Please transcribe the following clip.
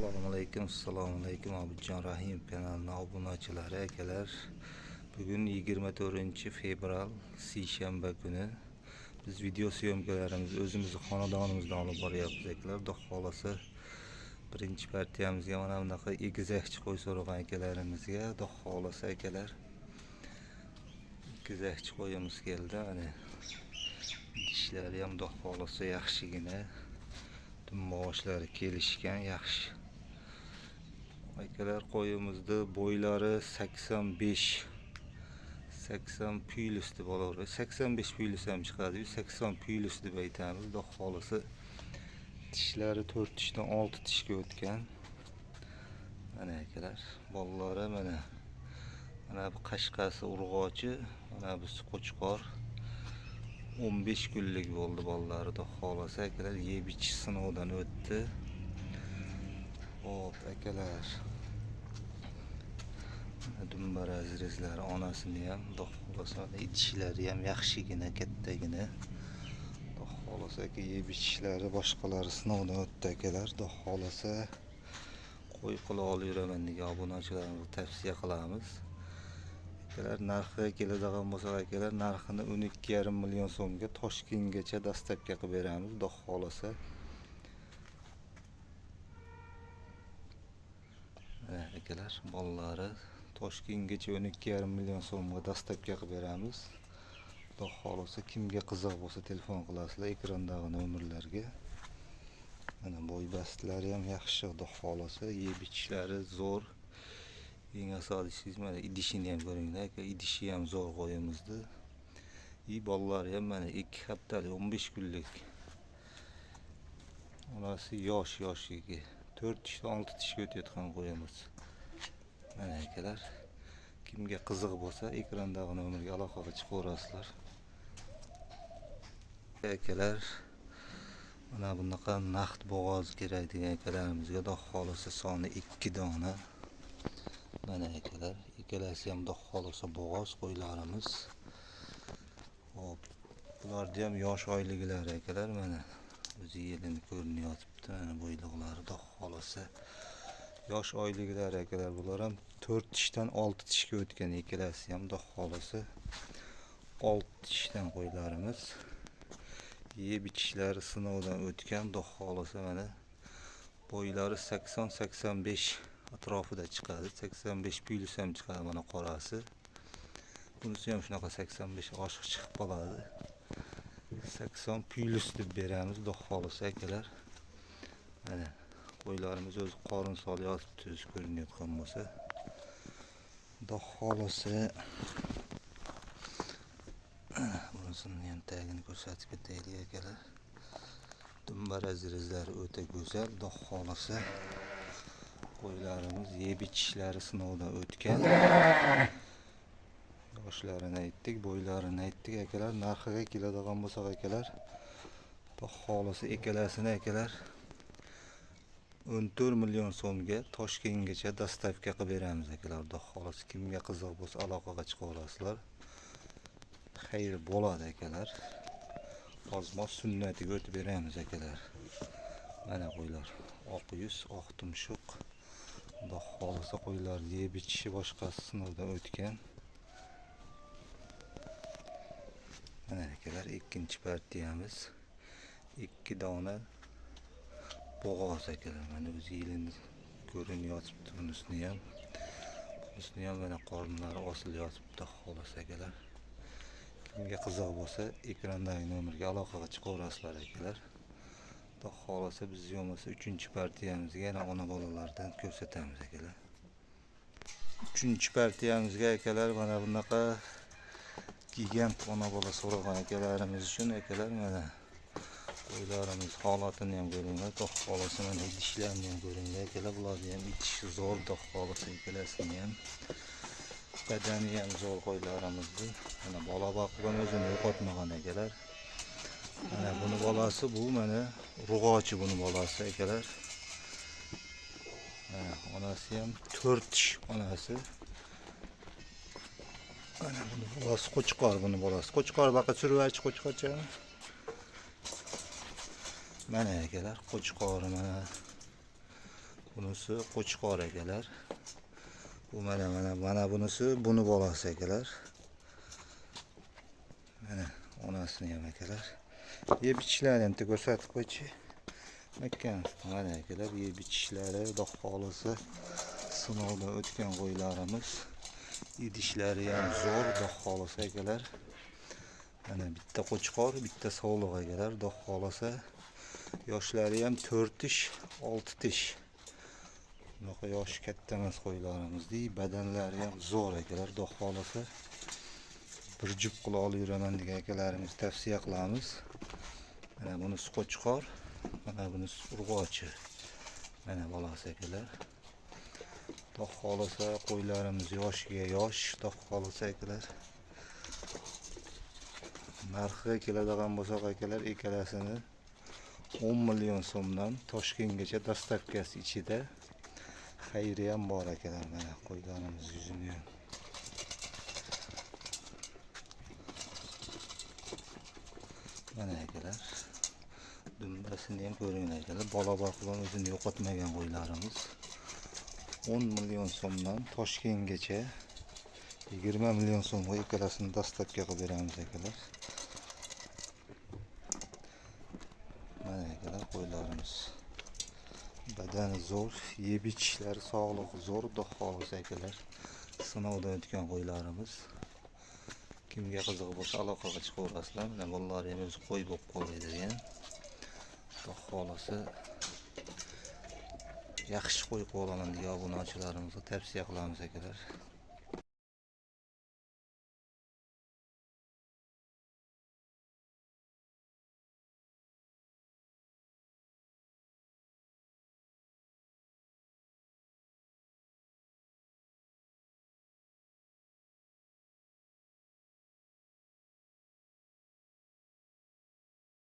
Assalomu alaykum Obidjon Rahimov kanalining obunachilari akalar. Bugun 24-fevral seshanba kuni biz video syomkalarimizni o'zimizning xonadonimizda olib boryapmiz akalar. Xudo xolasa birinchi partiyamizga mana bunaqa egizakchi qo'y so'ragan akalarimizga xudo xolasa akalar egizakchi qo'yimiz keldi. Mana dishlari ham xudo xolasa yaxshigina, boshlari kelishgan yaxshi akalar. Qo'yimizda bo'ylari 85 plus deb olaveradi. 85 plus ham chiqadi, 80 plus deb aytamiz. Xudo xolasa tishlari 4 tishdan 6 tishga o'tgan. Mana akalar, bolalari mana bu qashqasi urg'ochi, mana bu qo'chqor 15 kunlik bo'ldi bolalari. Xudo xolasa akalar yeb ichish sinovdan o'tdi. Hop akalar, dumbar azrizlari onasini ham xudo xolasa idishlari ham yaxshigina, kattagina. Xudo xolasa yeb ichishlari boshqalari sinovdan o'tdi akalar. Xudo xolasa qo'y qila olaveraman degan obunachilarimizga tavsiya qilamiz akalar. Narxiga keladigan bo'lsak akalar, narxini 12,5 million so'mga Toshkentgacha dastavka qilib beramiz. Xudo xolasa akalar, bolalari Toshkentgacha 12,5 million so'mga dastavka qilib beramiz. Xudo xolasa kimga qiziq bo'lsa telefon qilasizlar ekrandagi nomerlarga. Mana bo'y bastlari ham yaxshi, xudo xolasa yeb ichishlari zo'r. Eng asosiysi mana idishini ham ko'ringlar aka, idishi ham zo'r qo'yimizda. Bolalari ham mana 2 haftalik 15 kunlik. Onasi yoshligi 4 tishdan 6 tishga o'tayotgan qo'yimiz. Mana akalar, kimga qiziq bo'lsa ekrandagi nomerga aloqaga chiqaverasizlar akalar. Mana bunaqa naqd bo'g'oz kerak degan akalarimizga xudo xolasa soni 2 dona. Mana akalar, ikkalasi ham xudo xolasa bo'g'oz qo'ylarimiz. Hop, bularda ham yosh oyliklari akalar. Mana o'zi yelini ko'rinyapti. Mana bo'yliqlari xudo xolasa yosh oyliklari akalar. Bular ham 4 tishdan 6 tishga o'tgan ikkalasi ham xudo xolasa 6 tishdan qo'ylarimiz. Yeb ichishlari sinovdan o'tgan. Xudo xolasa mana bo'ylari 80-85 atrofida chiqadi. 85 plus ham chiqadi mana qorasi. Bunisi ham shunaqa 85 oshiq chiqib qoladi. 80 plus deb beramiz xudo xolasa akalar. Mana qo'ylarimiz o'zi qorin solyapti, o'zi ko'rinayotgan bo'lsa. Xudo xolasa bunisini ham tagini ko'rsatib ketaylik akalar. Dumbar azrizlari o'ta go'zal. Xudo xolasa qo'ylarimiz yeb ichishlari sinovdan o'tgan. Yoshlarini aytdik, bo'ylarini aytdik akalar. Narxiga keladigan bo'lsak akalar, xudo xolasa ikkalasini akalar 14 million so'mga Toshkentgacha dastavka qilib beramiz akalar. Xudo xolasa kimga qiziq bo'lsa aloqaga chiqaverasizlar. Xayr bo'ladi akalar. Ozmoz sunnatiga o'tib beramiz akalar. Mana qo'ylar oq yuz, oq tumshuq. Xudo xolasa qo'ylar yeb ichishi boshqasi sinovdan o'tgan. Mana akalar, ikkinchi partiyamiz 2 dona bo'g'oz akalar. Mana o'zi yelini ko'rinyapti. Bunisini ham mana qornlari osilyapti. Xudo xolasa akalar, kimga qiziq bo'lsa ekrandagi nomerga aloqaga chiqaverasizlar akalar. Xudo xolasa biz bo'lmasa 3-partiyamizga yana ona bolalardan ko'rsatamiz akalar. 3-partiyamizga akalar mana bunaqa gigant ona bola so'ragan akalarimiz uchun akalar, mana qo'ylarimiz holatini ham ko'ringlar. Xudo xolasa mana idishlarini ham ko'ringlar akalar. Bularni ham idishi zo'r. Xudo xolasa ikkalasini ham badani ham zo'r qo'ylarimizni. Mana bola boqgan o'zini yo'qotmagan akalar. Mana buni bolasi, bu mana urg'ochi buni bolasi akalar. Mana onasi ham 4 tish onasi. Mana buni bolasi qo'chqor, buni bolasi qo'chqor. Baqa survachi qo'chqorcha. Mana akalar, qo'chqori mana Bunisi qo'chqor akalar. Bu mana bunisi buni bolasi akalar. Mana onasini ham akalar. Yeb ichishlari ham ko'rsatib qo'ychi. Mana akalar, yeb ichishlari Xudo xolisa sinovdan o'tgan qo'ylarimiz. Idishlari ham zo'r, Xudo xolisa akalar. Mana bitta qo'chqor, bitta sog'liq akalar, Xudo xolisa. Yoshlari ham 4 tish, 6 tish. Bunaqa yoshi katta emas qo'ylarimizdek, badanlari ham zo'r akalar, Xudo xolisa. Bir jup qilib olib yuraman degan akalarimiz tavsiya qilamiz. Mana bunisi qo'chqor, mana bunisi urg'ochi. Mana bolasi akalar. Xudo xolisa qo'ylarimiz yoshiga yosh, Xudo xolisa akalar. Narxiga keladigan bo'lsak akalar, ikkalasini 10 million so'mdan Toshkentgacha dastavkasi ichida. Xayri ham bor akalar, mana qo'ylarimiz yuzini ham. Mana akalar. Dumbasini ham ko'ring akalar. Bola boqib o'zini yo'qotmagan qo'ylarimiz. 10 million so'mdan Toshkentgacha 20 million so'mga ikkalasini dastavka qilib beramiz akalar. Mana akalar qo'ylarimiz. Badani zo'r, yeb ichishlari sog'liq zo'r, Xudo xolisa akalar. Sinovdan o'tgan qo'ylarimiz. Kimga qiziq bo'lsa aloqaga chiqaverasizlar. Mana bolalar ham o'zi qo'y bo'lib qoladigan. Xudo xolisa yaxshi qo'y qolaman degan obunachilarimizga tavsiya qilamiz akalar.